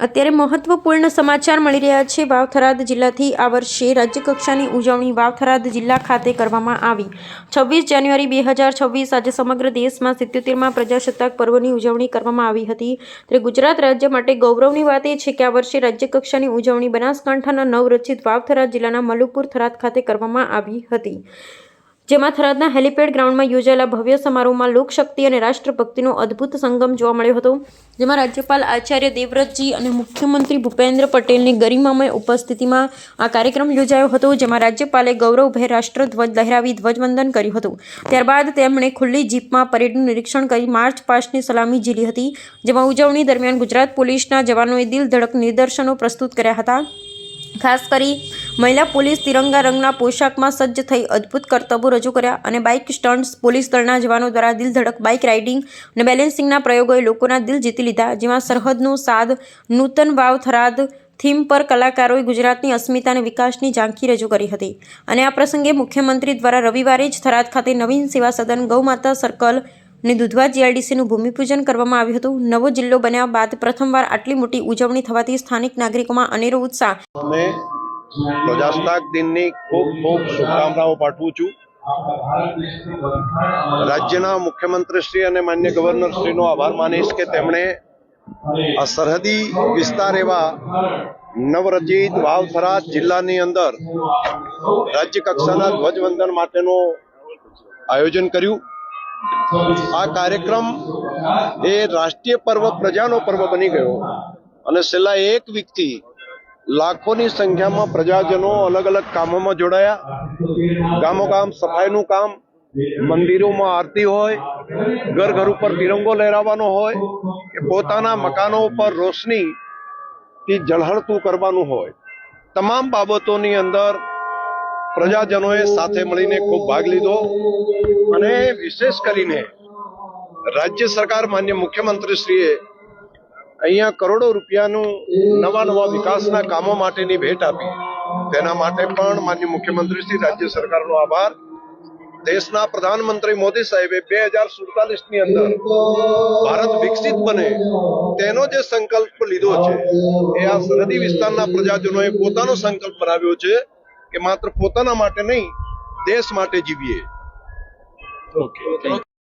અત્યારે મહત્વપૂર્ણ સમાચાર મળી રહ્યા છે। વાવ-થરાદ જિલ્લાથી આ વર્ષે રાજ્યકક્ષાની ઉજવણી વાવ-થરાદ જિલ્લા ખાતે કરવામાં આવી। 26 જાન્યુઆરી 2026 આજે સમગ્ર દેશમાં 77મા પ્રજાસત્તાક પર્વની ઉજવણી કરવામાં આવી હતી। ત્યારે ગુજરાત રાજ્ય માટે ગૌરવની વાત એ છે કે આ વર્ષે રાજ્યકક્ષાની ઉજવણી બનાસકાંઠાના નવરચિત વાવ-થરાદ જિલ્લાના મલુકપુર થરાદ ખાતે કરવામાં આવી હતી, જેમાં થરાદના હેલીપેડ ગ્રાઉન્ડમાં યોજાયેલા ભવ્ય સમારોહમાં લોકશક્તિ અને રાષ્ટ્રભક્તિનો અદ્ભુત સંગમ જોવા મળ્યો હતો, જેમાં રાજ્યપાલ આચાર્ય દેવવ્રતજી અને મુખ્યમંત્રી ભૂપેન્દ્ર પટેલની ગરિમામય ઉપસ્થિતિમાં આ કાર્યક્રમ યોજાયો હતો, જેમાં રાજ્યપાલે ગૌરવભેર રાષ્ટ્રધ્વજ લહેરાવી ધ્વજવંદન કર્યું હતું। ત્યારબાદ તેમણે ખુલ્લી જીપમાં પરેડનું નિરીક્ષણ કરી માર્ચ પાસ્ટની સલામી ઝીલી હતી, જેમાં ઉજવણી દરમિયાન ગુજરાત પોલીસના જવાનોએ દિલ ધડક નિદર્શનો પ્રસ્તુત કર્યા હતા। ખાસ કરી મહિલા પોલીસ તિરંગા રંગના પોશાકમાં સજ્જ થઈ અદ્ભુત કરતબો રજૂ કર્યા અને બાઇક સ્ટન્ટ્સ પોલીસ દળના જવાનો દ્વારા દિલ ધડક બાઇક રાઇડિંગ અને બેલેન્સિંગના પ્રયોગોએ લોકોના દિલ જીતી લીધા, જેમાં સરહદનો સાદ નૂતન વાવ થરાદ થીમ પર કલાકારોએ ગુજરાતની અસ્મિતા અને વિકાસની ઝાંખી રજૂ કરી હતી। અને આ પ્રસંગે મુખ્યમંત્રી દ્વારા રવિવારે જ થરાદ ખાતે નવીન સેવા સદન ગૌમાતા સર્કલ અને દુધવા જીઆઈડીસીનું ભૂમિપૂજન કરવામાં આવ્યું હતું। નવો જિલ્લો બન્યા બાદ પ્રથમવાર આટલી મોટી ઉજવણી થવાથી સ્થાનિક નાગરિકોમાં અનેરો ઉત્સાહ। પ્રજાસત્તાક દિનની ખૂબ ખૂબ શુભકામનાઓ પાઠવું છું। રાજ્યના મુખ્યમંત્રીશ્રી અને માન્ય ગવર્નરશ્રીનો આભાર માનીશ કે તેમણે આ સરહદી વિસ્તાર એવા નવરચિત વાવ થરાદ જિલ્લાની અંદર રાજ્ય કક્ષાના ધ્વજવંદન માટેનું આયોજન કર્યું। આ કાર્યક્રમ એ રાષ્ટ્રીય પર્વ પ્રજાનો પર્વ બની ગયો અને છેલ્લા એક વીકથી લાખોની સંખ્યામાં પ્રજાજનો અલગ અલગ કામોમાં જોડાયા। ગામોગામ સફાઈનું કામ, મંદિરોમાં આરતી હોય, ઘર ઘર ઉપર તિરંગો લહેરાવવાનો હોય કે પોતાના મકાનો ઉપર રોશનીથી ઝળહળતું કરવાનું હોય, તમામ બાબતોની અંદર પ્રજાજનોએ સાથે મળીને ખૂબ ભાગ લીધો અને વિશેષ કરીને રાજ્ય સરકાર માન્ય મુખ્યમંત્રીશ્રીએ અહીંયા કરોડો રૂપિયાનું નવા વિકાસના કામો માટેની ભેટ આપી। તેના માટે પણ માન્ય મુખ્યમંત્રીશ્રી રાજ્ય સરકારનો આભાર। દેશના પ્રધાનમંત્રી મોદી સાહેબે 2047ની અંદર ભારત વિકસિત બને તેનો જે સંકલ્પ લીધો છે એ આ સરહદી વિસ્તારના પ્રજાજનોએ પોતાનો સંકલ્પ બનાવ્યો છે કે માત્ર પોતાના માટે નહીં, દેશ માટે જીવીએ।